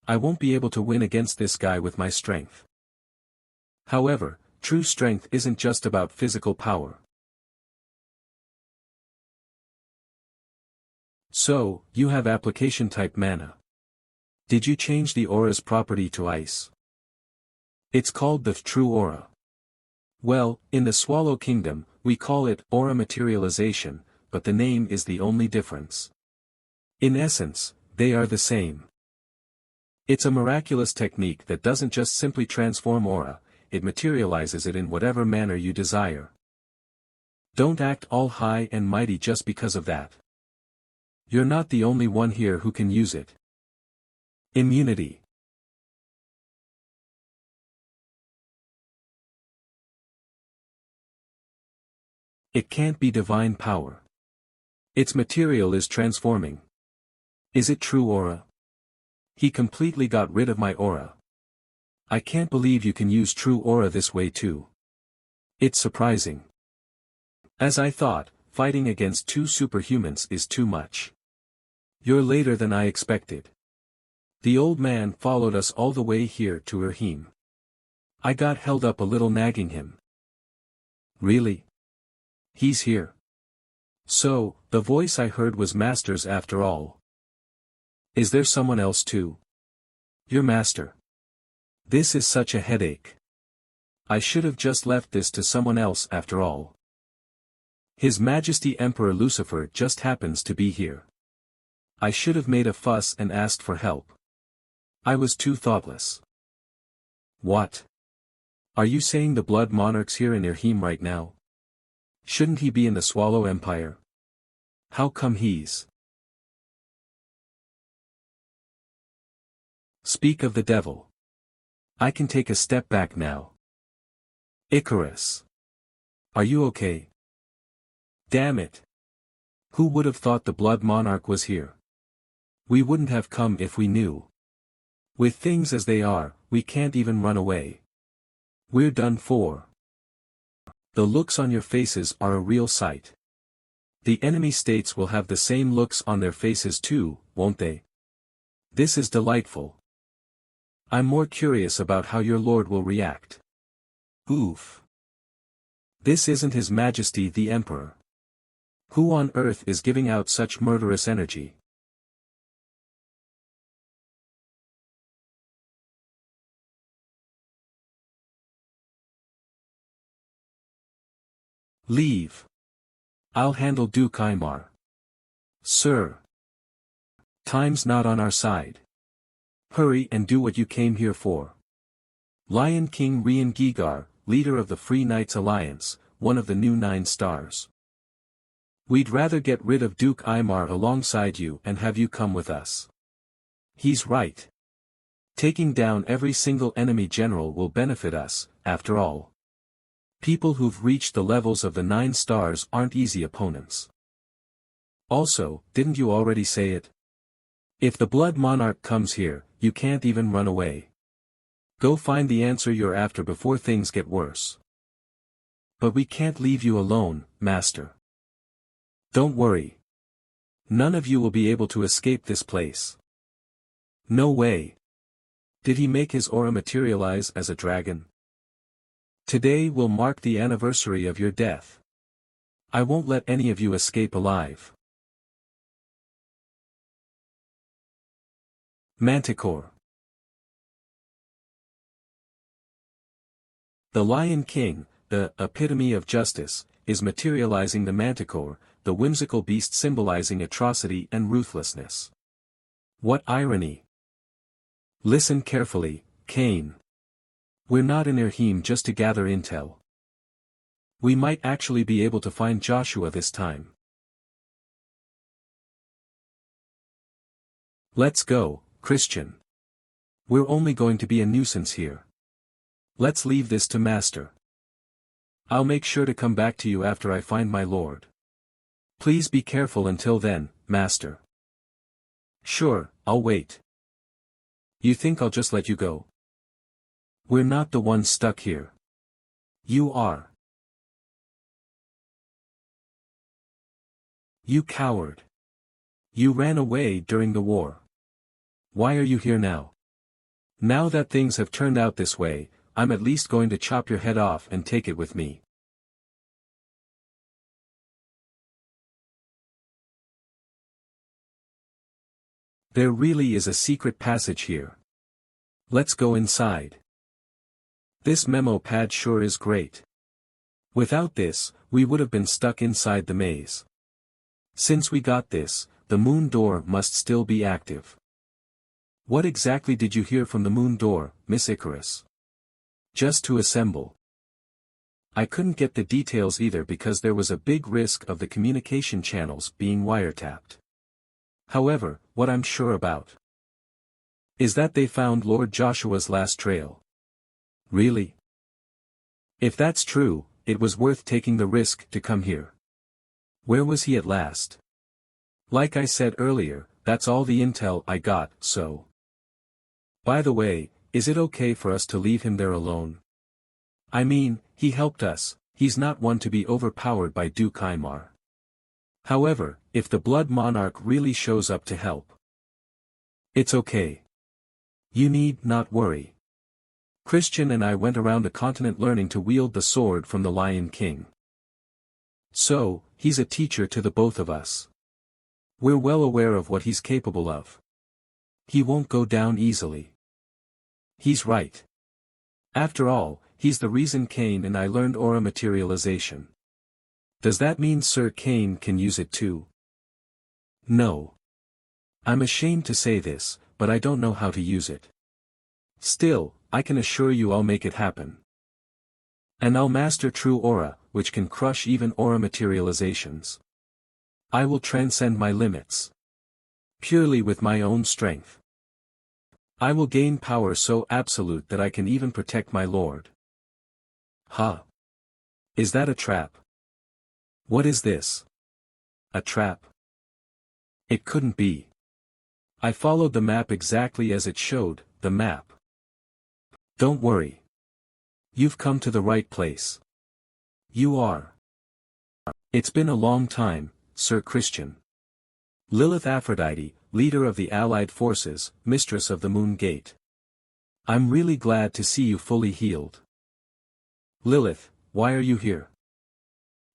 I won't be able to win against this guy with my strength. However, true strength isn't just about physical power. So, you have application type mana. Did you change the aura's property to ice? It's called the true aura. Well, in the Swallow Kingdom, we call it aura materialization, but the name is the only difference. In essence, they are the same. It's a miraculous technique that doesn't just simply transform aura, it materializes it in whatever manner you desire. Don't act all high and mighty just because of that. You're not the only one here who can use it. Immunity. It can't be divine power. Its material is transforming. Is it true aura? He completely got rid of my aura. I can't believe you can use true aura this way too. It's surprising. As I thought, fighting against two superhumans is too much. You're later than I expected. The old man followed us all the way here to Rahim. I got held up a little nagging him. Really? He's here. So, the voice I heard was Master's after all. Is there someone else too? Your master. This is such a headache. I should have just left this to someone else after all. His Majesty Emperor Lucifer just happens to be here. I should have made a fuss and asked for help. I was too thoughtless. What? Are you saying the Blood Monarch's here in Irhim right now? Shouldn't he be in the Swallow Empire? How come he's? Speak of the devil. I can take a step back now. Icarus. Are you okay? Damn it. Who would have thought the Blood Monarch was here? We wouldn't have come if we knew. With things as they are, we can't even run away. We're done for. The looks on your faces are a real sight. The enemy states will have the same looks on their faces too, won't they? This is delightful. I'm more curious about how your lord will react. Oof. This isn't His Majesty the Emperor. Who on earth is giving out such murderous energy? Leave. I'll handle Duke Aymar. Sir. Time's not on our side. Hurry and do what you came here for. Lion King Rian Gigar, leader of the Free Knights Alliance, one of the new 9 stars. We'd rather get rid of Duke Aymar alongside you and have you come with us. He's right. Taking down every single enemy general will benefit us, after all. People who've reached the levels of the 9 stars aren't easy opponents. Also, didn't you already say it? If the Blood Monarch comes here, you can't even run away. Go find the answer you're after before things get worse. But we can't leave you alone, Master. Don't worry. None of you will be able to escape this place. No way. Did he make his aura materialize as a dragon? Today will mark the anniversary of your death. I won't let any of you escape alive. Manticore. The Lion King, the epitome of justice, is materializing the manticore, the whimsical beast symbolizing atrocity and ruthlessness. What irony! Listen carefully, Cain. We're not in Irhim just to gather intel. We might actually be able to find Joshua this time. Let's go, Christian. We're only going to be a nuisance here. Let's leave this to Master. I'll make sure to come back to you after I find my lord. Please be careful until then, Master. Sure, I'll wait. You think I'll just let you go? We're not the ones stuck here. You are. You coward. You ran away during the war. Why are you here now? Now that things have turned out this way, I'm at least going to chop your head off and take it with me. There really is a secret passage here. Let's go inside. This memo pad sure is great. Without this, we would have been stuck inside the maze. Since we got this, the moon door must still be active. What exactly did you hear from the moon door, Miss Icarus? Just to assemble. I couldn't get the details either because there was a big risk of the communication channels being wiretapped. However, what I'm sure about is that they found Lord Joshua's last trail. Really? If that's true, it was worth taking the risk to come here. Where was he at last? Like I said earlier, that's all the intel I got, so. By the way, is it okay for us to leave him there alone? I mean, he helped us, he's not one to be overpowered by Duke Aymar. However, if the Blood Monarch really shows up to help, it's okay. You need not worry. Christian and I went around the continent learning to wield the sword from the Lion King. So, he's a teacher to the both of us. We're well aware of what he's capable of. He won't go down easily. He's right. After all, he's the reason Kane and I learned aura materialization. Does that mean Sir Kane can use it too? No. I'm ashamed to say this, but I don't know how to use it. Still, I can assure you I'll make it happen. And I'll master true aura, which can crush even aura materializations. I will transcend my limits. Purely with my own strength. I will gain power so absolute that I can even protect my lord. Huh? Is that a trap? What is this? A trap? It couldn't be. I followed the map exactly as it showed, the map. Don't worry. You've come to the right place. You are. It's been a long time, Sir Christian. Lilith Aphrodite, leader of the Allied forces, mistress of the Moon Gate. I'm really glad to see you fully healed. Lilith, why are you here?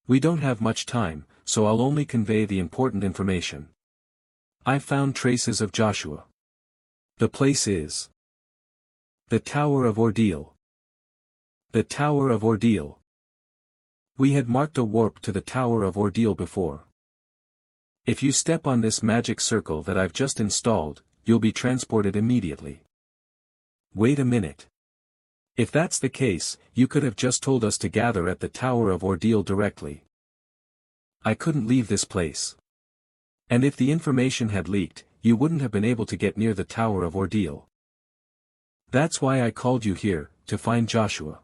We don't have much time, so I'll only convey the important information. I found traces of Joshua. The place is the Tower of Ordeal. The Tower of Ordeal. We had marked a warp to the Tower of Ordeal before. If you step on this magic circle that I've just installed, you'll be transported immediately. Wait a minute. If that's the case, you could have just told us to gather at the Tower of Ordeal directly. I couldn't leave this place. And if the information had leaked, you wouldn't have been able to get near the Tower of Ordeal. That's why I called you here, to find Joshua.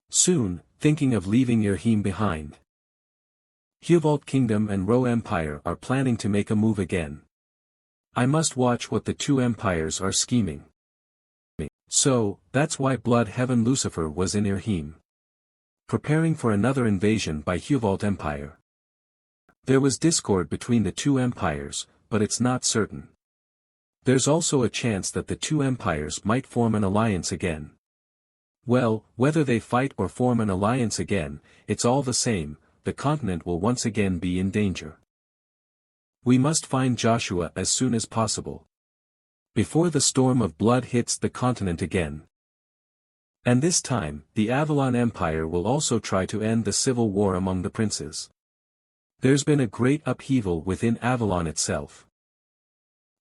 Soon, thinking of leaving Yerhim behind. Huvalt Kingdom and Ro Empire are planning to make a move again. I must watch what the two empires are scheming. So, that's why Blood Heaven Lucifer was in Yerhim. Preparing for another invasion by Huvalt Empire. There was discord between the two empires, but it's not certain. There's also a chance that the two empires might form an alliance again. Well, whether they fight or form an alliance again, it's all the same, the continent will once again be in danger. We must find Joshua as soon as possible. Before the storm of blood hits the continent again. And this time, the Avalon Empire will also try to end the civil war among the princes. There's been a great upheaval within Avalon itself.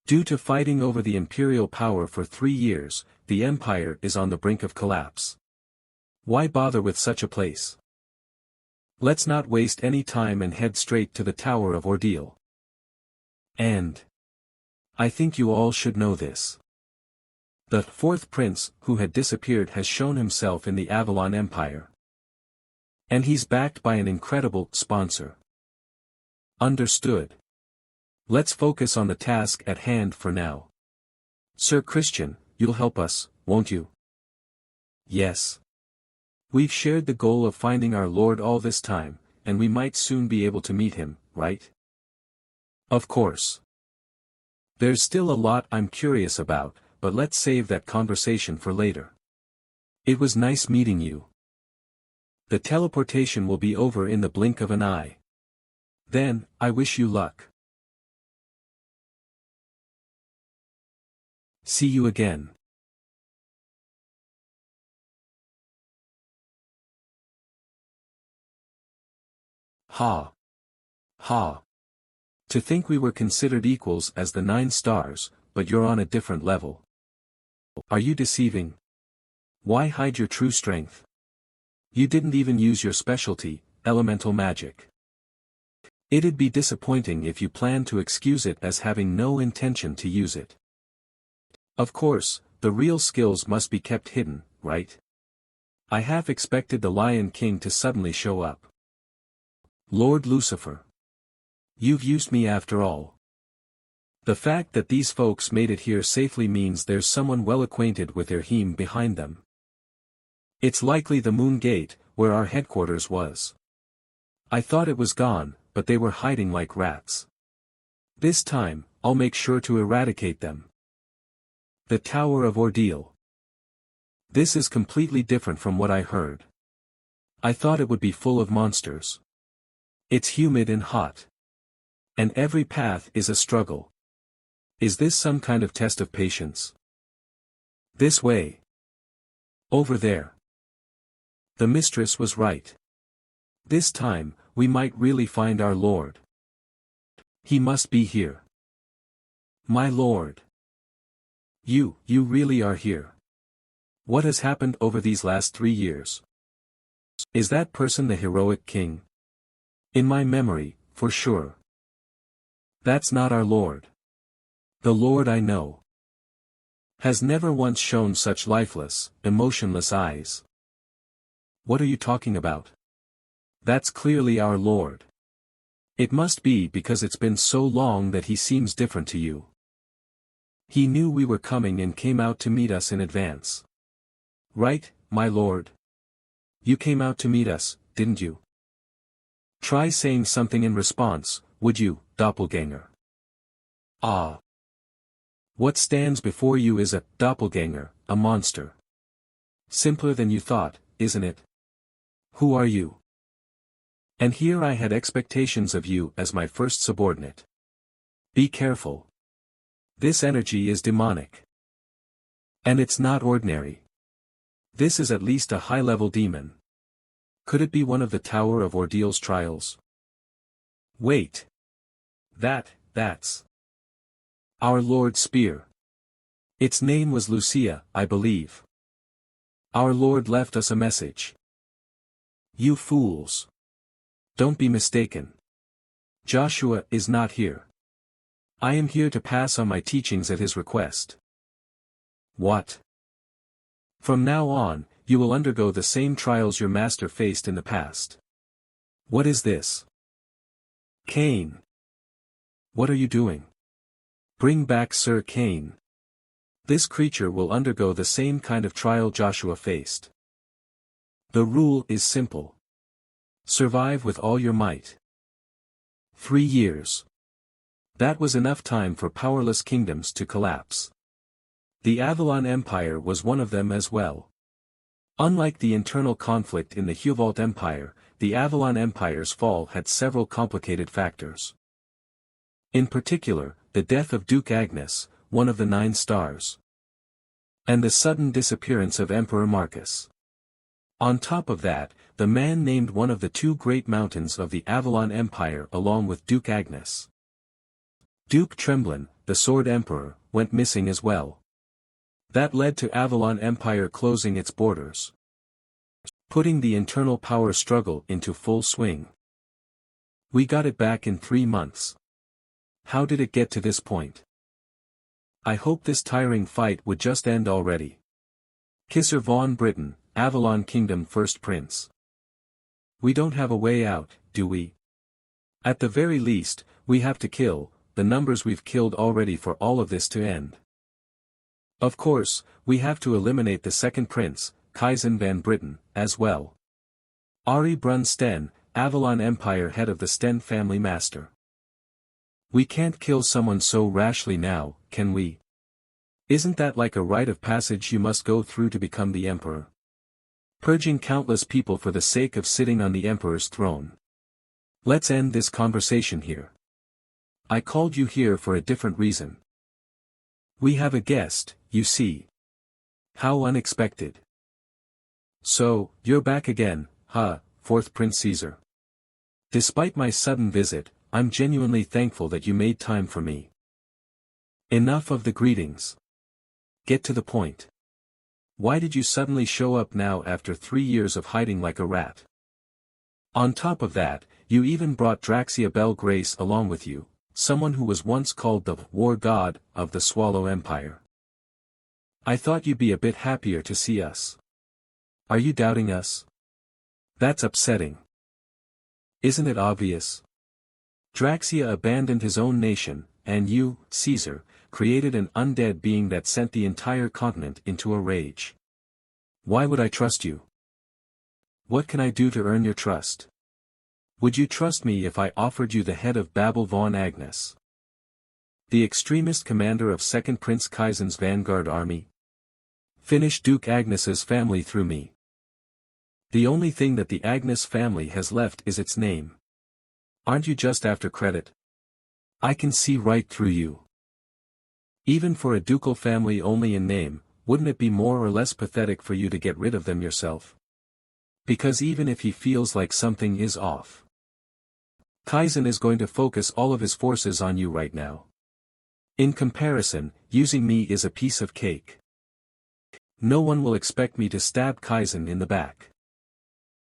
Due to fighting over the imperial power for 3 years, the empire is on the brink of collapse. Why bother with such a place? Let's not waste any time and head straight to the Tower of Ordeal. And I think you all should know this. The fourth prince, who had disappeared, has shown himself in the Avalon Empire. And he's backed by an incredible sponsor. Understood. Let's focus on the task at hand for now. Sir Christian, you'll help us, won't you? Yes. We've shared the goal of finding our Lord all this time, and we might soon be able to meet him, right? Of course. There's still a lot I'm curious about, but let's save that conversation for later. It was nice meeting you. The teleportation will be over in the blink of an eye. Then, I wish you luck. See you again. Ha. Ha. To think we were considered equals as the 9 stars, but you're on a different level. Are you deceiving? Why hide your true strength? You didn't even use your specialty, elemental magic. It'd be disappointing if you planned to excuse it as having no intention to use it. Of course, the real skills must be kept hidden, right? I half expected the Lion King to suddenly show up. Lord Lucifer. You've used me after all. The fact that these folks made it here safely means there's someone well acquainted with their heme behind them. It's likely the Moon Gate, where our headquarters was. I thought it was gone, but they were hiding like rats. This time, I'll make sure to eradicate them. The Tower of Ordeal. This is completely different from what I heard. I thought it would be full of monsters. It's humid and hot. And every path is a struggle. Is this some kind of test of patience? This way. Over there. The mistress was right. This time, we might really find our lord. He must be here. My lord. You really are here. What has happened over these last 3 years? Is that person the heroic king? In my memory, for sure. That's not our lord. The lord I know has never once shown such lifeless, emotionless eyes. What are you talking about? That's clearly our lord. It must be because it's been so long that he seems different to you. He knew we were coming and came out to meet us in advance. Right, my lord? You came out to meet us, didn't you? Try saying something in response, would you, doppelganger? Ah. What stands before you is a doppelganger, a monster. Simpler than you thought, isn't it? Who are you? And here I had expectations of you as my first subordinate. Be careful. This energy is demonic. And it's not ordinary. This is at least a high-level demon. Could it be one of the Tower of Ordeal's trials? Wait. That's our Lord's spear. Its name was Lucia, I believe. Our Lord left us a message. You fools. Don't be mistaken. Joshua is not here. I am here to pass on my teachings at his request. What? From now on, you will undergo the same trials your master faced in the past. What is this? Cain. What are you doing? Bring back Sir Cain. This creature will undergo the same kind of trial Joshua faced. The rule is simple. Survive with all your might. 3 years. That was enough time for powerless kingdoms to collapse. The Avalon Empire was one of them as well. Unlike the internal conflict in the Huvalt Empire, the Avalon Empire's fall had several complicated factors. In particular, the death of Duke Agnes, one of the 9 stars. And the sudden disappearance of Emperor Marcus. On top of that, the man named one of the 2 great mountains of the Avalon Empire along with Duke Agnes. Duke Tremblin, the Sword Emperor, went missing as well. That led to Avalon Empire closing its borders, putting the internal power struggle into full swing. We got it back in 3 months. How did it get to this point? I hope this tiring fight would just end already. Kisser von Britain, Avalon Kingdom First Prince. We don't have a way out, do we? At the very least, we have to kill the numbers we've killed already for all of this to end. Of course, we have to eliminate the second prince, Kaizen van Britain, as well. Ari Brun Sten, Avalon Empire head of the Sten family master. We can't kill someone so rashly now, can we? Isn't that like a rite of passage you must go through to become the emperor? Purging countless people for the sake of sitting on the emperor's throne. Let's end this conversation here. I called you here for a different reason. We have a guest, you see. How unexpected. So, you're back again, huh, fourth Prince Caesar. Despite my sudden visit, I'm genuinely thankful that you made time for me. Enough of the greetings. Get to the point. Why did you suddenly show up now after 3 years of hiding like a rat? On top of that, you even brought Draxia Bell Grace along with you, someone who was once called the war god of the Swallow Empire. I thought you'd be a bit happier to see us. Are you doubting us? That's upsetting. Isn't it obvious? Draxia abandoned his own nation, and you, Caesar, created an undead being that sent the entire continent into a rage. Why would I trust you? What can I do to earn your trust? Would you trust me if I offered you the head of Babel von Agnes? The extremist commander of 2nd Prince Kaizen's vanguard army? Finish Duke Agnes's family through me. The only thing that the Agnes family has left is its name. Aren't you just after credit? I can see right through you. Even for a ducal family only in name, wouldn't it be more or less pathetic for you to get rid of them yourself? Because even if he feels like something is off, Kaizen is going to focus all of his forces on you right now. In comparison, using me is a piece of cake. No one will expect me to stab Kaizen in the back.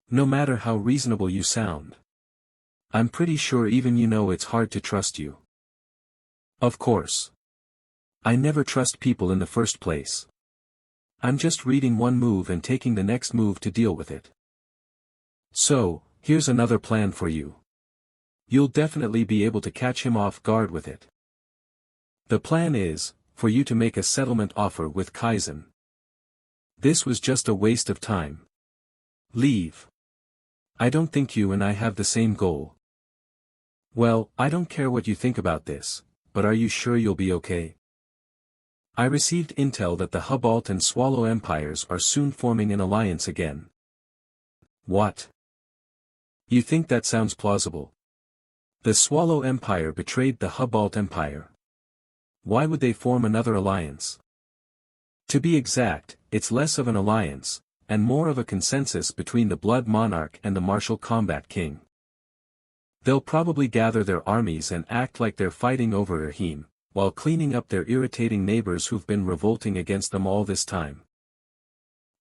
No matter how reasonable you sound. I'm pretty sure even you know it's hard to trust you. Of course. I never trust people in the first place. I'm just reading one move and taking the next move to deal with it. So, here's another plan for you. You'll definitely be able to catch him off guard with it. The plan is, for you to make a settlement offer with Kaizen. This was just a waste of time. Leave. I don't think you and I have the same goal. Well, I don't care what you think about this, but are you sure you'll be okay? I received intel that the Hubalt and Swallow empires are soon forming an alliance again. What? You think that sounds plausible? The Swallow Empire betrayed the Hubalt Empire. Why would they form another alliance? To be exact, it's less of an alliance, and more of a consensus between the Blood Monarch and the Martial Combat King. They'll probably gather their armies and act like they're fighting over Rahim, while cleaning up their irritating neighbors who've been revolting against them all this time.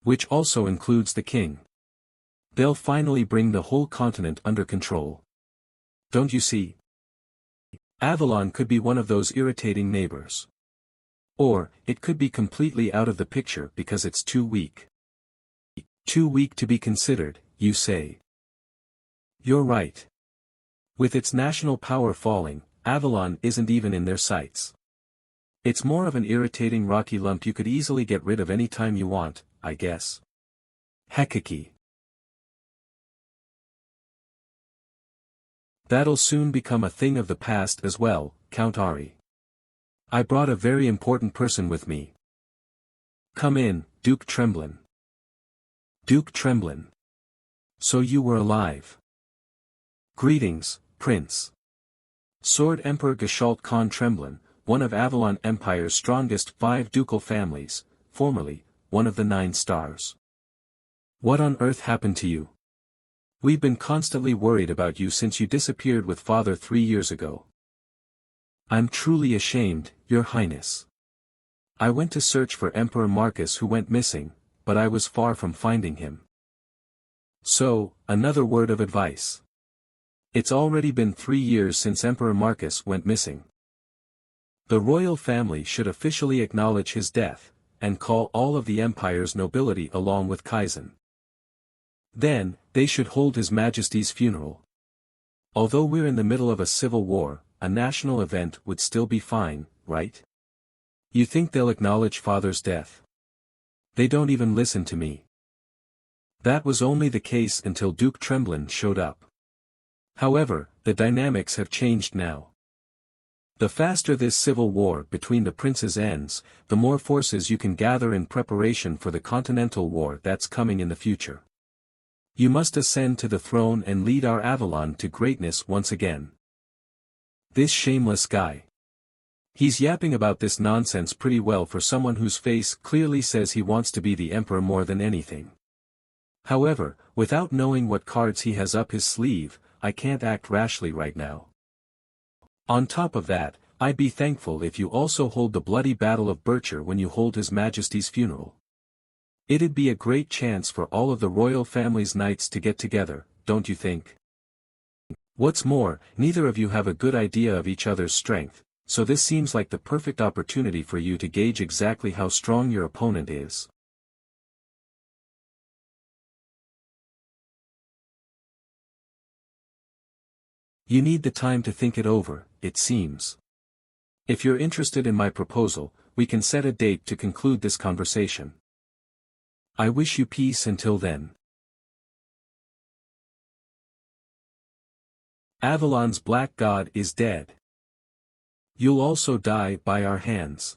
Which also includes the king. They'll finally bring the whole continent under control. Don't you see? Avalon could be one of those irritating neighbors. Or, it could be completely out of the picture because it's too weak. Too weak to be considered, you say. You're right. With its national power falling, Avalon isn't even in their sights. It's more of an irritating rocky lump you could easily get rid of any time you want, I guess. Hekiki. That'll soon become a thing of the past as well, Count Ari. I brought a very important person with me. Come in, Duke Tremblin. Duke Tremblin. So you were alive. Greetings, Prince. Sword Emperor Geshalt Khan Tremblin, one of Avalon Empire's strongest 5 ducal families, formerly, one of the 9 stars. What on earth happened to you? We've been constantly worried about you since you disappeared with Father 3 years ago. I'm truly ashamed, Your Highness. I went to search for Emperor Marcus who went missing, but I was far from finding him. So, another word of advice. It's already been 3 years since Emperor Marcus went missing. The royal family should officially acknowledge his death, and call all of the Empire's nobility along with Kaizen. Then, they should hold His Majesty's funeral. Although we're in the middle of a civil war, a national event would still be fine, right? You think they'll acknowledge Father's death? They don't even listen to me. That was only the case until Duke Tremblin showed up. However, the dynamics have changed now. The faster this civil war between the princes ends, the more forces you can gather in preparation for the continental war that's coming in the future. You must ascend to the throne and lead our Avalon to greatness once again. This shameless guy. He's yapping about this nonsense pretty well for someone whose face clearly says he wants to be the emperor more than anything. However, without knowing what cards he has up his sleeve, I can't act rashly right now. On top of that, I'd be thankful if you also hold the bloody Battle of Bircher when you hold His Majesty's funeral. It'd be a great chance for all of the royal family's knights to get together, don't you think? What's more, neither of you have a good idea of each other's strength, so this seems like the perfect opportunity for you to gauge exactly how strong your opponent is. You need the time to think it over, it seems. If you're interested in my proposal, we can set a date to conclude this conversation. I wish you peace until then. Avalon's black god is dead. You'll also die by our hands.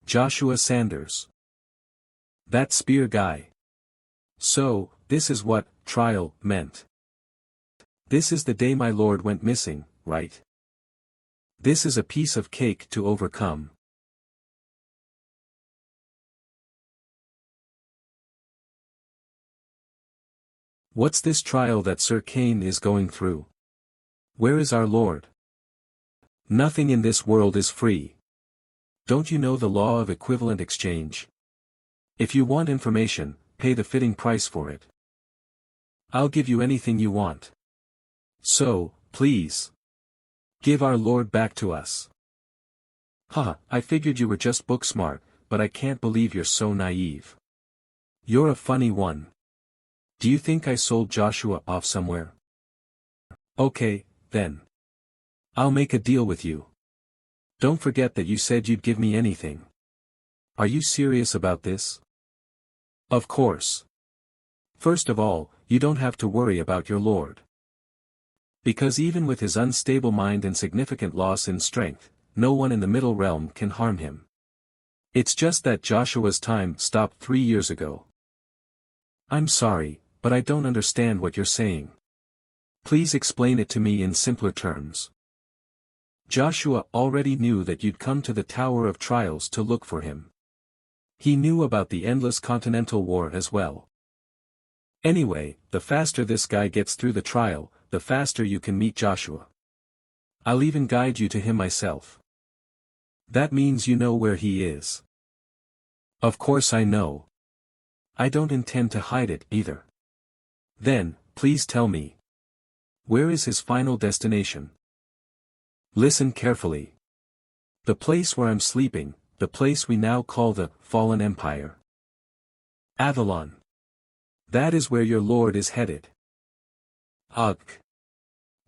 Joshua Sanders. That spear guy. So, this is what trial meant. This is the day my lord went missing, right? This is a piece of cake to overcome. What's this trial that Sir Kane is going through? Where is our lord? Nothing in this world is free. Don't you know the law of equivalent exchange? If you want information, pay the fitting price for it. I'll give you anything you want. So, please. Give our lord back to us. Haha, I figured you were just book smart, but I can't believe you're so naive. You're a funny one. Do you think I sold Joshua off somewhere? Okay, then. I'll make a deal with you. Don't forget that you said you'd give me anything. Are you serious about this? Of course. First of all, you don't have to worry about your lord. Because even with his unstable mind and significant loss in strength, no one in the Middle Realm can harm him. It's just that Joshua's time stopped 3 years ago. I'm sorry, but I don't understand what you're saying. Please explain it to me in simpler terms. Joshua already knew that you'd come to the Tower of Trials to look for him. He knew about the endless continental war as well. Anyway, the faster this guy gets through the trial, the faster you can meet Joshua. I'll even guide you to him myself. That means you know where he is. Of course I know. I don't intend to hide it either. Then, please tell me. Where is his final destination? Listen carefully. The place where I'm sleeping, the place we now call the Fallen Empire. Avalon. That is where your lord is headed. Ugh.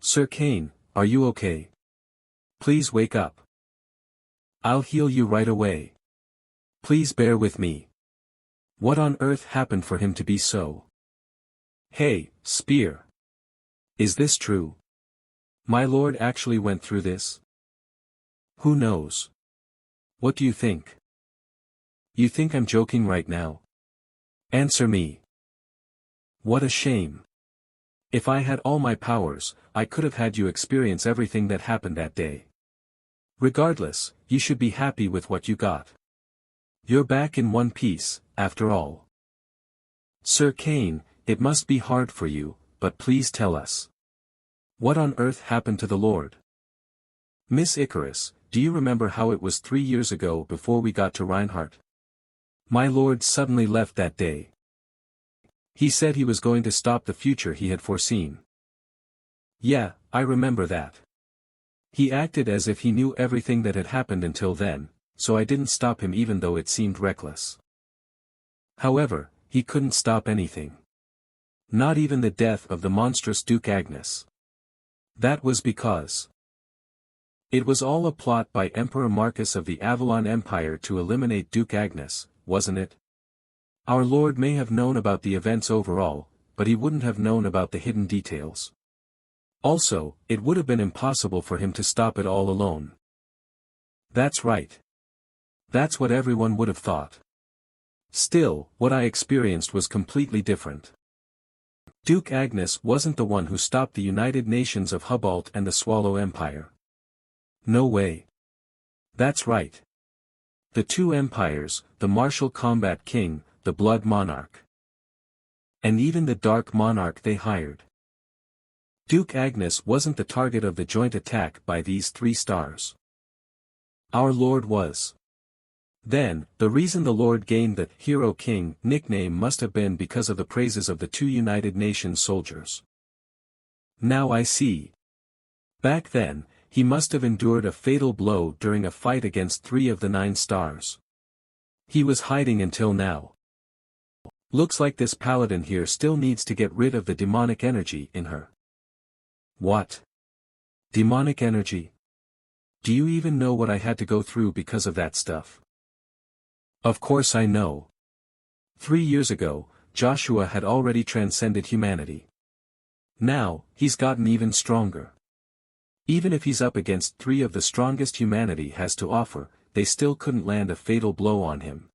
Sir Kane, are you okay? Please wake up. I'll heal you right away. Please bear with me. What on earth happened for him to be so? Hey, Spear. Is this true? My lord actually went through this? Who knows? What do you think? You think I'm joking right now? Answer me. What a shame. If I had all my powers, I could have had you experience everything that happened that day. Regardless, you should be happy with what you got. You're back in one piece, after all. Sir Kane, it must be hard for you, but please tell us. What on earth happened to the Lord? Miss Icarus, do you remember how it was 3 years ago before we got to Reinhardt? My lord suddenly left that day. He said he was going to stop the future he had foreseen. Yeah, I remember that. He acted as if he knew everything that had happened until then, so I didn't stop him even though it seemed reckless. However, he couldn't stop anything. Not even the death of the monstrous Duke Agnes. That was because it was all a plot by Emperor Marcus of the Avalon Empire to eliminate Duke Agnes, wasn't it? Our lord may have known about the events overall, but he wouldn't have known about the hidden details. Also, it would have been impossible for him to stop it all alone. That's right. That's what everyone would have thought. Still, what I experienced was completely different. Duke Agnes wasn't the one who stopped the United Nations of Hubalt and the Swallow Empire. No way. That's right. The two empires, the martial combat king, the blood monarch. And even the dark monarch they hired. Duke Agnes wasn't the target of the joint attack by these 3 stars. Our Lord was. Then, the reason the Lord gained the Hero King nickname must have been because of the praises of the 2 United Nations soldiers. Now I see. Back then, he must have endured a fatal blow during a fight against 3 of the 9 stars. He was hiding until now. Looks like this paladin here still needs to get rid of the demonic energy in her. What? Demonic energy? Do you even know what I had to go through because of that stuff? Of course I know. 3 years ago, Joshua had already transcended humanity. Now, he's gotten even stronger. Even if he's up against 3 of the strongest humanity has to offer, they still couldn't land a fatal blow on him.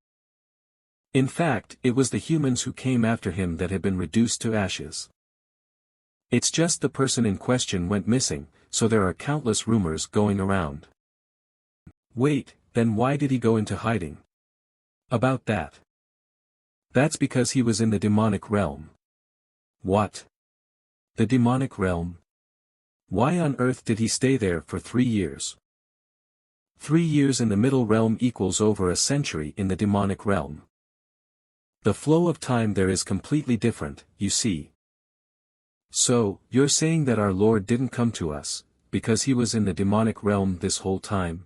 In fact, it was the humans who came after him that had been reduced to ashes. It's just the person in question went missing, so there are countless rumors going around. Wait, then why did he go into hiding? About that. That's because he was in the demonic realm. What? The demonic realm? Why on earth did he stay there for 3 years? 3 years in the middle realm equals over a century in the demonic realm. The flow of time there is completely different, you see. So, you're saying that our Lord didn't come to us, because he was in the demonic realm this whole time?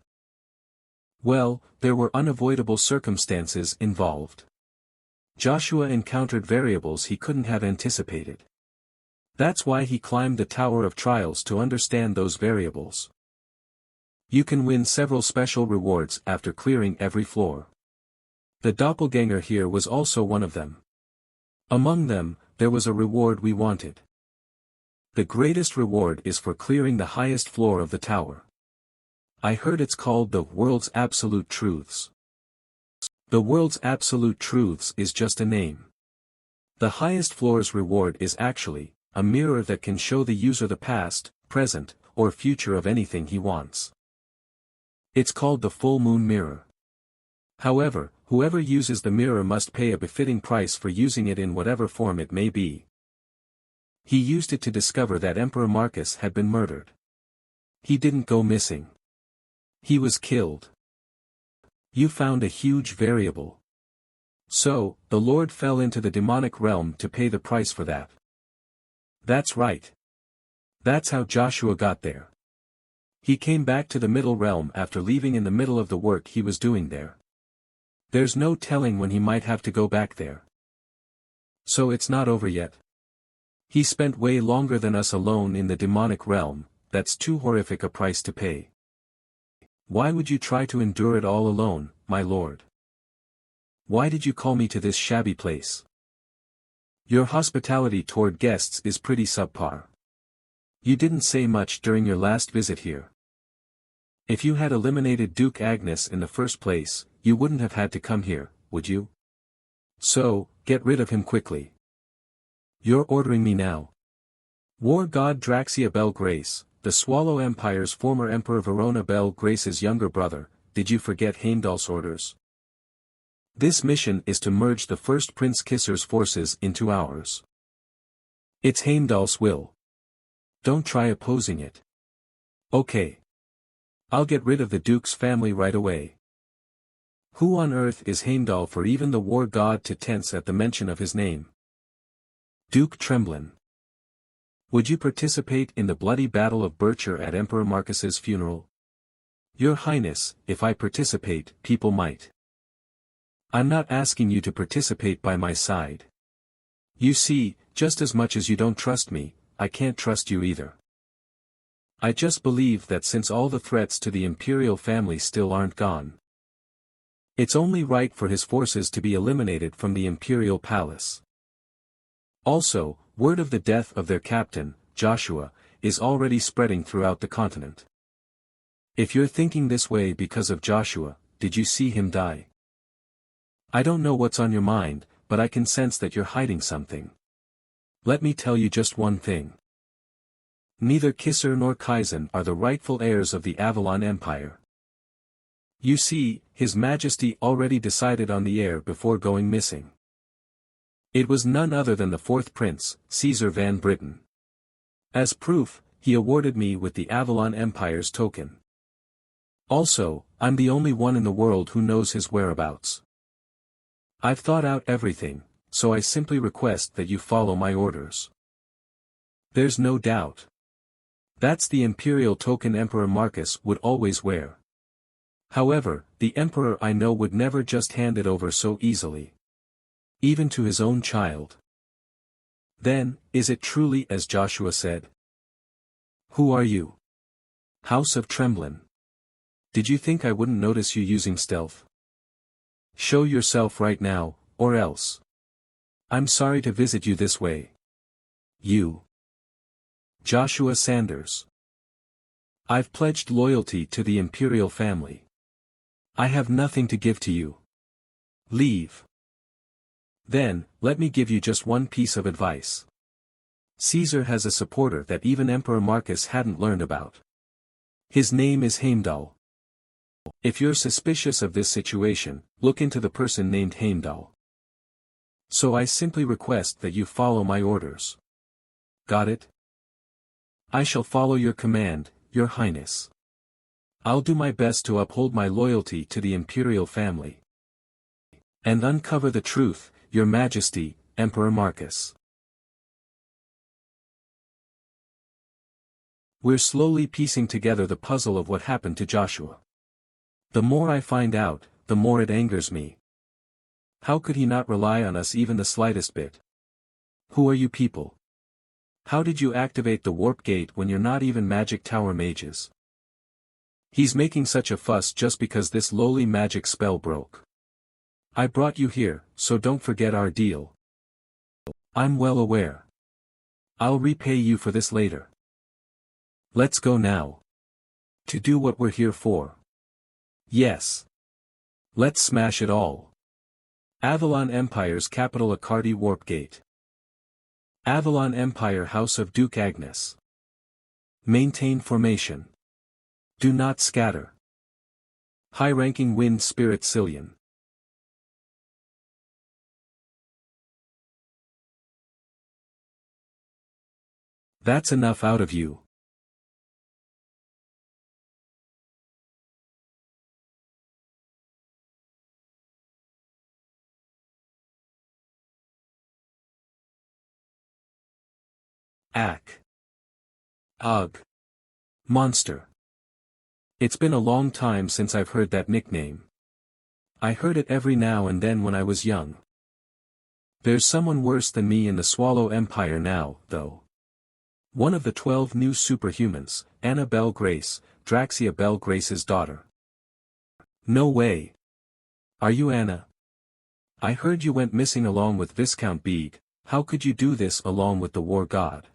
Well, there were unavoidable circumstances involved. Joshua encountered variables he couldn't have anticipated. That's why he climbed the Tower of Trials to understand those variables. You can win several special rewards after clearing every floor. The doppelganger here was also one of them. Among them, there was a reward we wanted. The greatest reward is for clearing the highest floor of the tower. I heard it's called the World's Absolute Truths. The World's Absolute Truths is just a name. The highest floor's reward is actually a mirror that can show the user the past, present, or future of anything he wants. It's called the full moon mirror. However, whoever uses the mirror must pay a befitting price for using it in whatever form it may be. He used it to discover that Emperor Marcus had been murdered. He didn't go missing. He was killed. You found a huge variable. So, the Lord fell into the demonic realm to pay the price for that. That's right. That's how Joshua got there. He came back to the middle realm after leaving in the middle of the work he was doing there. There's no telling when he might have to go back there. So it's not over yet. He spent way longer than us alone in the demonic realm, that's too horrific a price to pay. Why would you try to endure it all alone, my lord? Why did you call me to this shabby place? Your hospitality toward guests is pretty subpar. You didn't say much during your last visit here. If you had eliminated Duke Agnes in the first place, you wouldn't have had to come here, would you? So, get rid of him quickly. You're ordering me now. War god Draxia Bel Grace, the Swallow Empire's former Emperor Verona Bel Grace's younger brother, did you forget Heimdall's orders? This mission is to merge the first Prince Kisser's forces into ours. It's Heimdall's will. Don't try opposing it. Okay. I'll get rid of the Duke's family right away. Who on earth is Heimdall for even the war god to tense at the mention of his name? Duke Tremblin. Would you participate in the bloody battle of Bircher at Emperor Marcus's funeral? Your Highness, if I participate, people might. I'm not asking you to participate by my side. You see, just as much as you don't trust me, I can't trust you either. I just believe that since all the threats to the imperial family still aren't gone, it's only right for his forces to be eliminated from the imperial palace. Also, word of the death of their captain, Joshua, is already spreading throughout the continent. If you're thinking this way because of Joshua, did you see him die? I don't know what's on your mind, but I can sense that you're hiding something. Let me tell you just one thing. Neither Kisser nor Kaizen are the rightful heirs of the Avalon Empire. You see, His Majesty already decided on the heir before going missing. It was none other than the fourth prince, Caesar Van Britain. As proof, he awarded me with the Avalon Empire's token. Also, I'm the only one in the world who knows his whereabouts. I've thought out everything, so I simply request that you follow my orders. There's no doubt. That's the imperial token Emperor Marcus would always wear. However, the emperor I know would never just hand it over so easily. Even to his own child. Then, is it truly as Joshua said? Who are you? House of Tremblin. Did you think I wouldn't notice you using stealth? Show yourself right now, or else. I'm sorry to visit you this way. You. Joshua Sanders. I've pledged loyalty to the imperial family. I have nothing to give to you. Leave. Then, let me give you just one piece of advice. Caesar has a supporter that even Emperor Marcus hadn't learned about. His name is Heimdall. If you're suspicious of this situation, look into the person named Heimdall. So I simply request that you follow my orders. Got it? I shall follow your command, Your Highness. I'll do my best to uphold my loyalty to the imperial family. And uncover the truth, Your Majesty, Emperor Marcus. We're slowly piecing together the puzzle of what happened to Joshua. The more I find out, the more it angers me. How could he not rely on us even the slightest bit? Who are you people? How did you activate the warp gate when you're not even magic tower mages? He's making such a fuss just because this lowly magic spell broke. I brought you here, so don't forget our deal. I'm well aware. I'll repay you for this later. Let's go now. To do what we're here for. Yes. Let's smash it all. Avalon Empire's capital Accardi Warp Gate. Avalon Empire House of Duke Agnes. Maintain formation. Do not scatter. High-ranking Wind Spirit Cillian. That's enough out of you. Ack. Ugh. Monster. It's been a long time since I've heard that nickname. I heard it every now and then when I was young. There's someone worse than me in the Swallow Empire now, though. One of the 12 new superhumans, Anna Belle Grace, Draxia Belle Grace's daughter. No way. Are you Anna? I heard you went missing along with Viscount Bede. How could you do this along with the war god?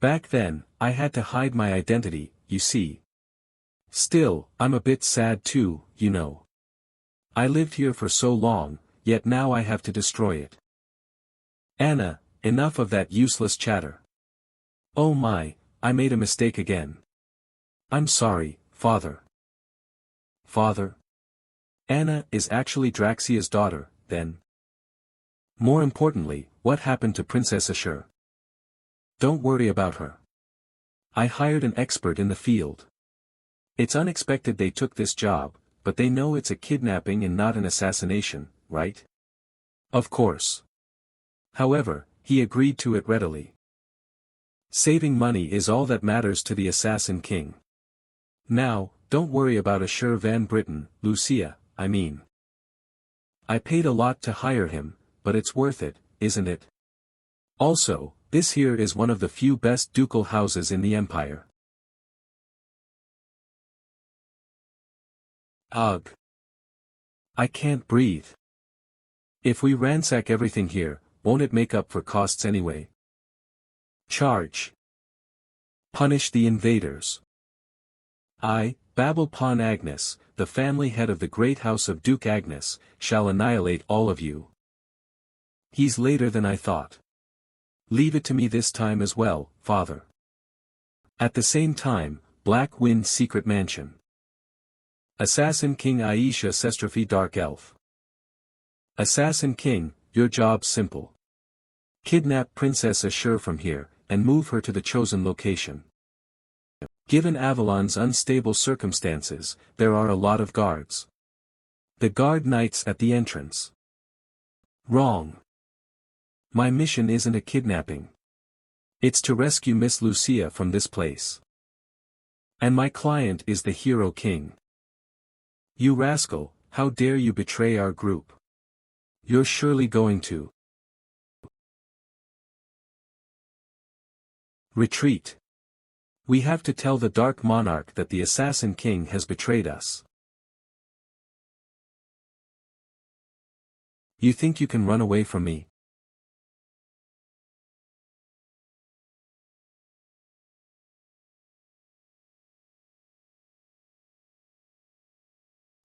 Back then, I had to hide my identity, you see. Still, I'm a bit sad too, you know. I lived here for so long, yet now I have to destroy it. Anna, enough of that useless chatter. Oh my, I made a mistake again. I'm sorry, Father. Father? Anna is actually Draxia's daughter, then. More importantly, what happened to Princess Ashur? Don't worry about her. I hired an expert in the field. It's unexpected they took this job, but they know it's a kidnapping and not an assassination, right? Of course. However, he agreed to it readily. Saving money is all that matters to the Assassin King. Now, don't worry about Ashur Van Britain, Lucia, I mean. I paid a lot to hire him, but it's worth it, isn't it? Also, this here is one of the few best ducal houses in the empire. Ugh. I can't breathe. If we ransack everything here, won't it make up for costs anyway? Charge. Punish the invaders. I, Babel Pon Agnes, the family head of the great house of Duke Agnes, shall annihilate all of you. He's later than I thought. Leave it to me this time as well, father. At the same time, Black Wind Secret Mansion. Assassin King Aisha Sestrafi Dark Elf. Assassin King, your job's simple. Kidnap Princess Ashur from here, and move her to the chosen location. Given Avalon's unstable circumstances, there are a lot of guards. The guard knights at the entrance. Wrong. My mission isn't a kidnapping. It's to rescue Miss Lucia from this place. And my client is the Hero King. You rascal, how dare you betray our group? You're surely going to retreat. We have to tell the Dark Monarch that the Assassin King has betrayed us. You think you can run away from me?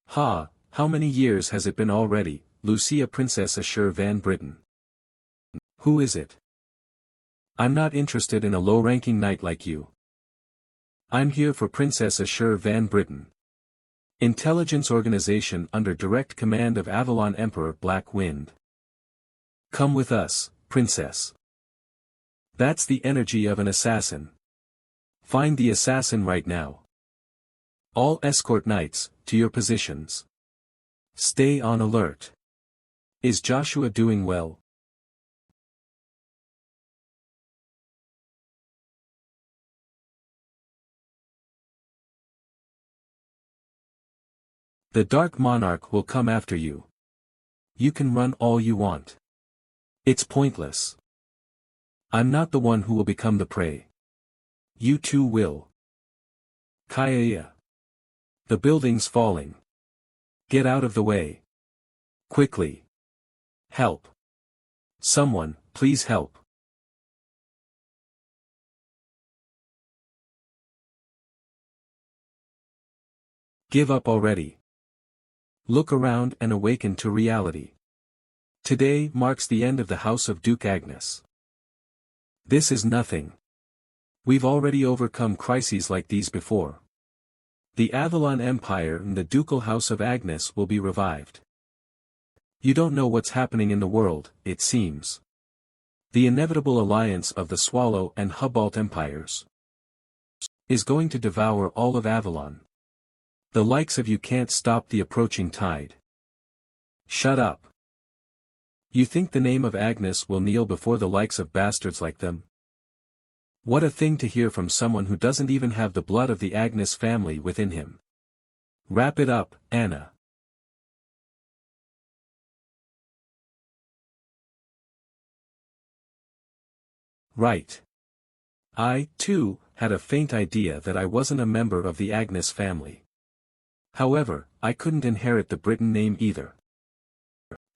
Ha, how many years has it been already, Lucia Princess Ashur Van Britten? Who is it? I'm not interested in a low-ranking knight like you. I'm here for Princess Ashur Van Britten. Intelligence organization under direct command of Avalon Emperor Black Wind. Come with us, Princess. That's the energy of an assassin. Find the assassin right now. All escort knights, to your positions. Stay on alert. Is Joshua doing well? The Dark Monarch will come after you. You can run all you want. It's pointless. I'm not the one who will become the prey. You too will. Kaya. The building's falling. Get out of the way. Quickly. Help. Someone, please help. Give up already. Look around and awaken to reality. Today marks the end of the House of Duke Agnes. This is nothing. We've already overcome crises like these before. The Avalon Empire and the Ducal House of Agnes will be revived. You don't know what's happening in the world, it seems. The inevitable alliance of the Swallow and Hubalt empires is going to devour all of Avalon. The likes of you can't stop the approaching tide. Shut up. You think the name of Agnes will kneel before the likes of bastards like them? What a thing to hear from someone who doesn't even have the blood of the Agnes family within him. Wrap it up, Anna. Right. I, too, had a faint idea that I wasn't a member of the Agnes family. However, I couldn't inherit the Britten name either.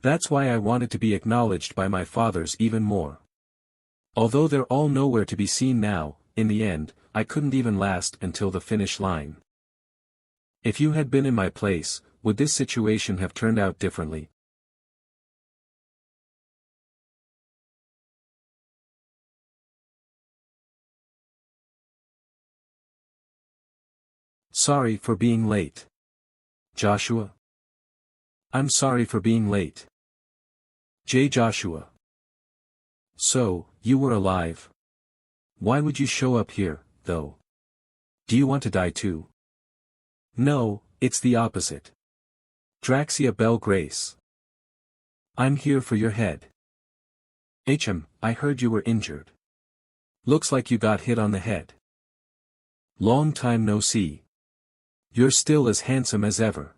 That's why I wanted to be acknowledged by my fathers even more. Although they're all nowhere to be seen now, in the end, I couldn't even last until the finish line. If you had been in my place, would this situation have turned out differently? Sorry for being late. Joshua? I'm sorry for being late. J. Joshua. So, you were alive. Why would you show up here, though? Do you want to die too? No, it's the opposite. Draxia Bell Grace. I'm here for your head. I heard you were injured. Looks like you got hit on the head. Long time no see. You're still as handsome as ever.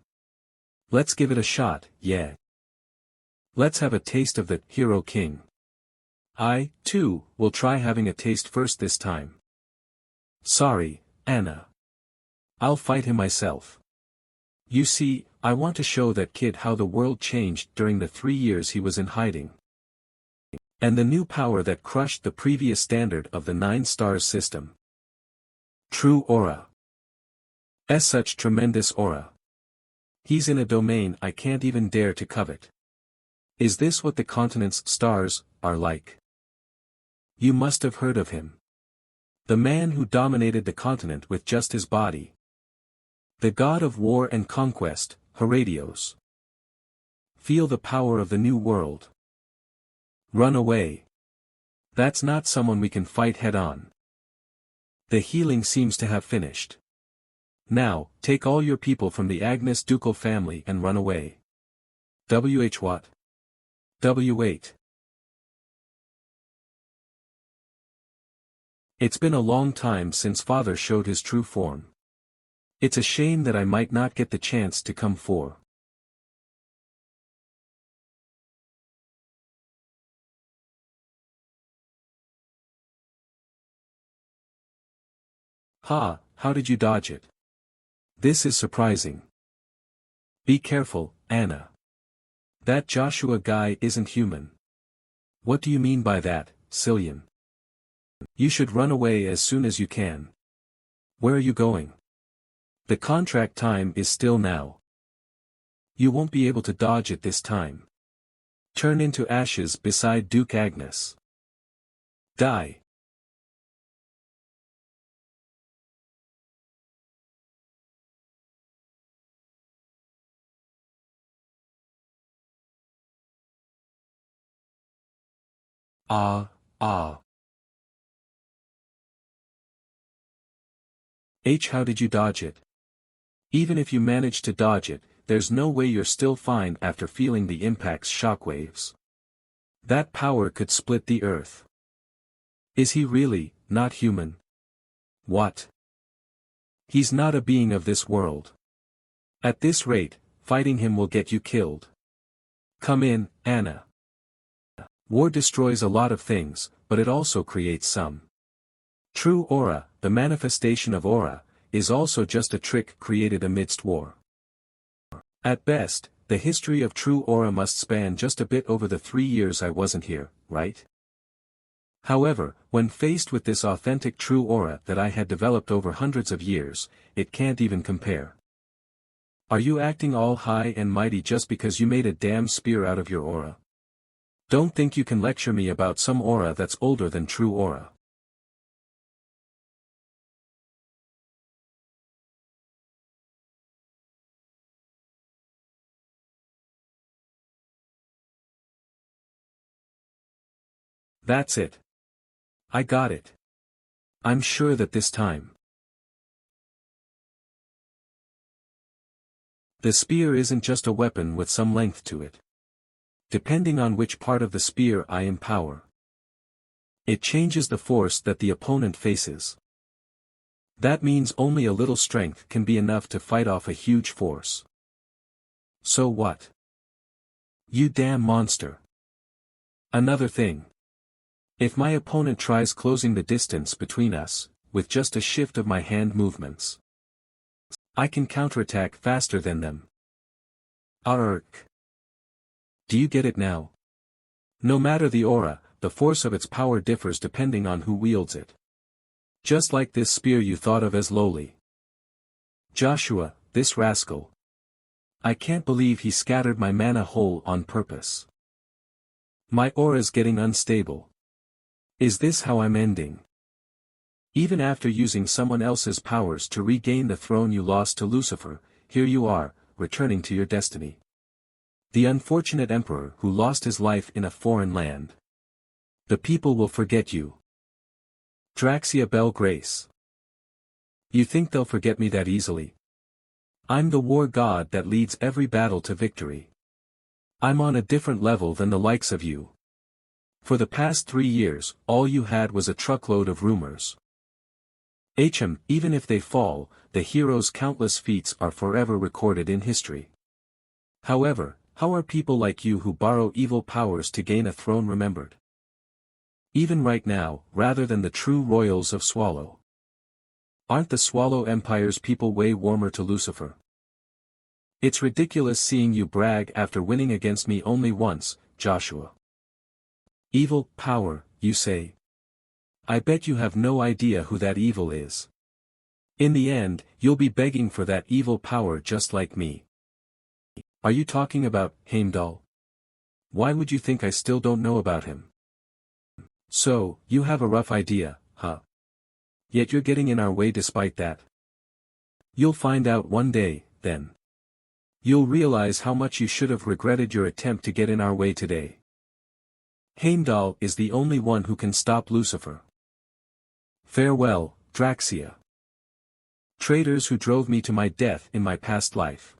Let's give it a shot, yeah. Let's have a taste of the Hero King. I, too, will try having a taste first this time. Sorry, Anna. I'll fight him myself. You see, I want to show that kid how the world changed during the 3 years he was in hiding. And the new power that crushed the previous standard of the 9 stars system. True aura. Such tremendous aura. He's in a domain I can't even dare to covet. Is this what the continent's stars are like? You must have heard of him. The man who dominated the continent with just his body. The god of war and conquest, Herodios. Feel the power of the new world. Run away. That's not someone we can fight head-on. The healing seems to have finished. Now, take all your people from the Agnes ducal family and run away. WH what? W8. It's been a long time since father showed his true form. It's a shame that I might not get the chance to come for. Ha, how did you dodge it? This is surprising. Be careful, Anna. That Joshua guy isn't human. What do you mean by that, Cillian? You should run away as soon as you can. Where are you going? The contract time is still now. You won't be able to dodge it this time. Turn into ashes beside Duke Agnes. Die. Ah. How did you dodge it? Even if you managed to dodge it, there's no way you're still fine after feeling the impact's shockwaves. That power could split the earth. Is he really, not human? What? He's not a being of this world. At this rate, fighting him will get you killed. Come in, Anna. War destroys a lot of things, but it also creates some. True aura, the manifestation of aura, is also just a trick created amidst war. At best, the history of true aura must span just a bit over the 3 years I wasn't here, right? However, when faced with this authentic true aura that I had developed over hundreds of years, it can't even compare. Are you acting all high and mighty just because you made a damn spear out of your aura? Don't think you can lecture me about some aura that's older than true aura. That's it. I got it. I'm sure that this time. The spear isn't just a weapon with some length to it. Depending on which part of the spear I empower, it changes the force that the opponent faces. That means only a little strength can be enough to fight off a huge force. So what? You damn monster. Another thing. If my opponent tries closing the distance between us, with just a shift of my hand movements, I can counterattack faster than them. Arrgh. Do you get it now? No matter the aura, the force of its power differs depending on who wields it. Just like this spear you thought of as lowly. Joshua, this rascal. I can't believe he scattered my mana whole on purpose. My aura's getting unstable. Is this how I'm ending? Even after using someone else's powers to regain the throne you lost to Lucifer, here you are, returning to your destiny. The unfortunate emperor who lost his life in a foreign land. The people will forget you. Draxia Bell Grace. You think they'll forget me that easily? I'm the war god that leads every battle to victory. I'm on a different level than the likes of you. For the past 3 years, all you had was a truckload of rumors. Even if they fall, the hero's countless feats are forever recorded in history. However, how are people like you who borrow evil powers to gain a throne remembered? Even right now, rather than the true royals of Swallow. Aren't the Swallow Empire's people way warmer to Lucifer? It's ridiculous seeing you brag after winning against me only once, Joshua. Evil power, you say? I bet you have no idea who that evil is. In the end, you'll be begging for that evil power just like me. Are you talking about Heimdall? Why would you think I still don't know about him? So, you have a rough idea, huh? Yet you're getting in our way despite that. You'll find out one day, then. You'll realize how much you should have regretted your attempt to get in our way today. Heimdall is the only one who can stop Lucifer. Farewell, Draxia. Traitors who drove me to my death in my past life.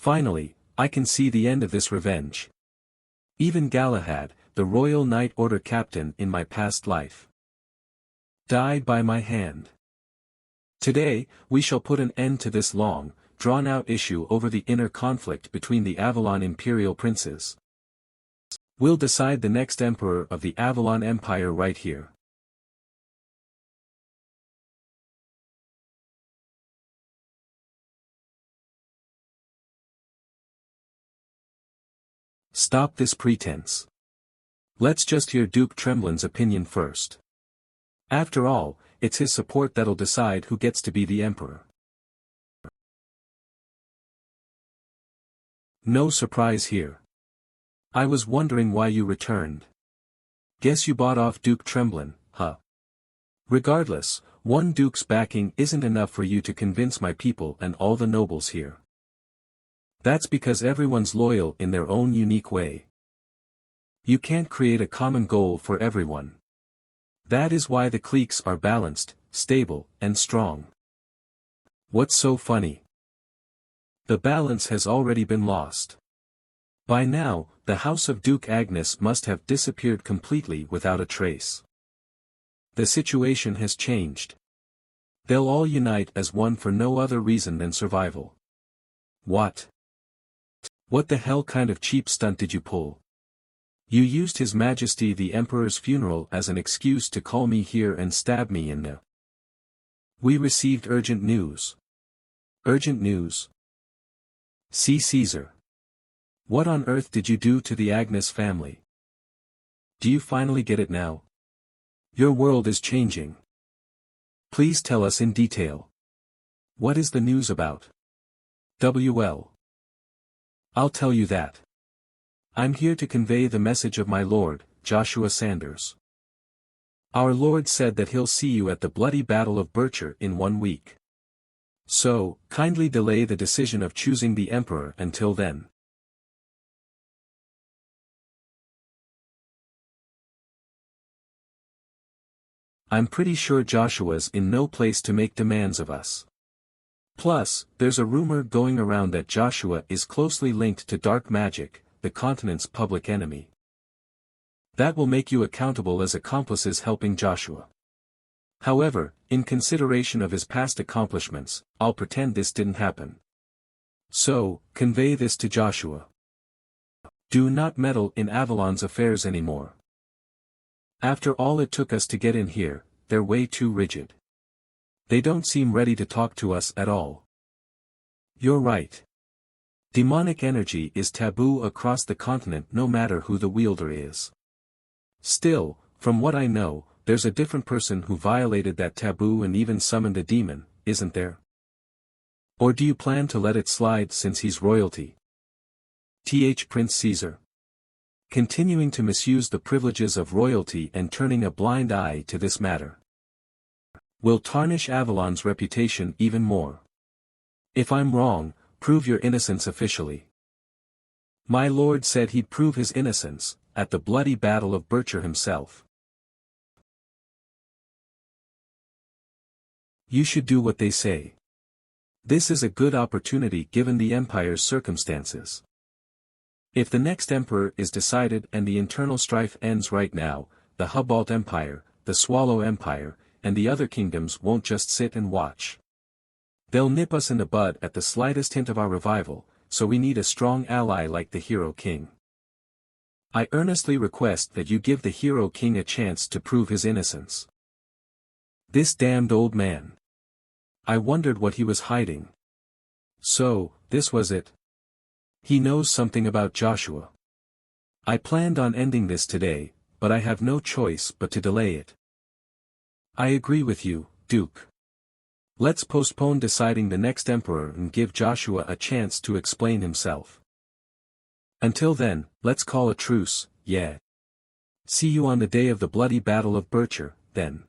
Finally, I can see the end of this revenge. Even Galahad, the Royal Knight Order captain in my past life, died by my hand. Today, we shall put an end to this long, drawn-out issue over the inner conflict between the Avalon imperial princes. We'll decide the next emperor of the Avalon Empire right here. Stop this pretense. Let's just hear Duke Tremblin's opinion first. After all, it's his support that'll decide who gets to be the emperor. No surprise here. I was wondering why you returned. Guess you bought off Duke Tremblin, huh? Regardless, one duke's backing isn't enough for you to convince my people and all the nobles here. That's because everyone's loyal in their own unique way. You can't create a common goal for everyone. That is why the cliques are balanced, stable, and strong. What's so funny? The balance has already been lost. By now, the House of Duke Agnes must have disappeared completely without a trace. The situation has changed. They'll all unite as one for no other reason than survival. What? What the hell kind of cheap stunt did you pull? You used His Majesty the Emperor's funeral as an excuse to call me here and stab me in the... We received urgent news. Urgent news? See Caesar. What on earth did you do to the Agnes family? Do you finally get it now? Your world is changing. Please tell us in detail. What is the news about? WL. I'll tell you that. I'm here to convey the message of my Lord, Joshua Sanders. Our Lord said that he'll see you at the bloody Battle of Bircher in 1 week. So, kindly delay the decision of choosing the Emperor until then. I'm pretty sure Joshua's in no place to make demands of us. Plus, there's a rumor going around that Joshua is closely linked to dark magic, the continent's public enemy. That will make you accountable as accomplices helping Joshua. However, in consideration of his past accomplishments, I'll pretend this didn't happen. So, convey this to Joshua. Do not meddle in Avalon's affairs anymore. After all it took us to get in here, they're way too rigid. They don't seem ready to talk to us at all. You're right. Demonic energy is taboo across the continent no matter who the wielder is. Still, from what I know, there's a different person who violated that taboo and even summoned a demon, isn't there? Or do you plan to let it slide since he's royalty? Prince Caesar. Continuing to misuse the privileges of royalty and turning a blind eye to this matter will tarnish Avalon's reputation even more. If I'm wrong, prove your innocence officially. My lord said he'd prove his innocence, at the bloody Battle of Bircher himself. You should do what they say. This is a good opportunity given the Empire's circumstances. If the next emperor is decided and the internal strife ends right now, the Hubalt Empire, the Swallow Empire, and the other kingdoms won't just sit and watch. They'll nip us in the bud at the slightest hint of our revival, so we need a strong ally like the Hero King. I earnestly request that you give the Hero King a chance to prove his innocence. This damned old man. I wondered what he was hiding. So, this was it. He knows something about Joshua. I planned on ending this today, but I have no choice but to delay it. I agree with you, Duke. Let's postpone deciding the next emperor and give Joshua a chance to explain himself. Until then, let's call a truce, yeah. See you on the day of the bloody Battle of Bircher, then.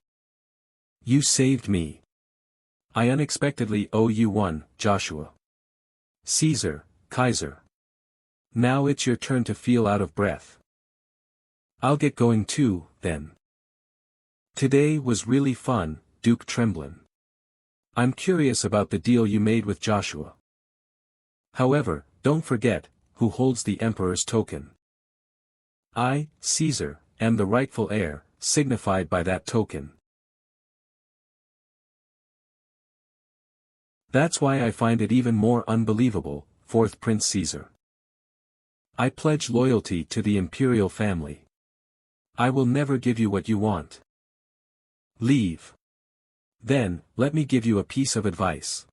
You saved me. I unexpectedly owe you one, Joshua. Caesar, Kaiser. Now it's your turn to feel out of breath. I'll get going too, then. Today was really fun, Duke Tremblin. I'm curious about the deal you made with Joshua. However, don't forget, who holds the Emperor's token. I, Caesar, am the rightful heir, signified by that token. That's why I find it even more unbelievable, fourth Prince Caesar. I pledge loyalty to the imperial family. I will never give you what you want. Leave. Then, let me give you a piece of advice.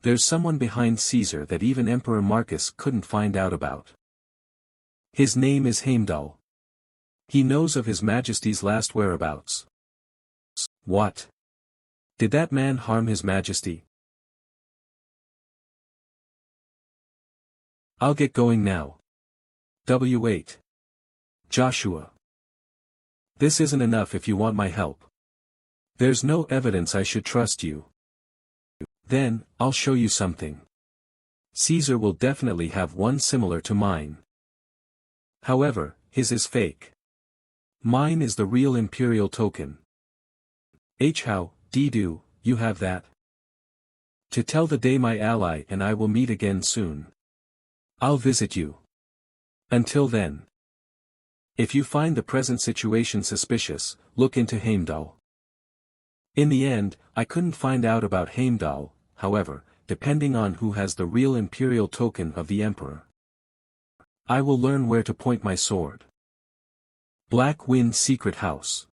There's someone behind Caesar that even Emperor Marcus couldn't find out about. His name is Heimdall. He knows of His Majesty's last whereabouts. What? Did that man harm His Majesty? I'll get going now. W8. Joshua. This isn't enough if you want my help. There's no evidence I should trust you. Then, I'll show you something. Caesar will definitely have one similar to mine. However, his is fake. Mine is the real imperial token. How do you have that? To tell the day my ally and I will meet again soon. I'll visit you. Until then. If you find the present situation suspicious, look into Heimdall. In the end, I couldn't find out about Heimdall, however, depending on who has the real imperial token of the emperor. I will learn where to point my sword. Black Wind Secret House.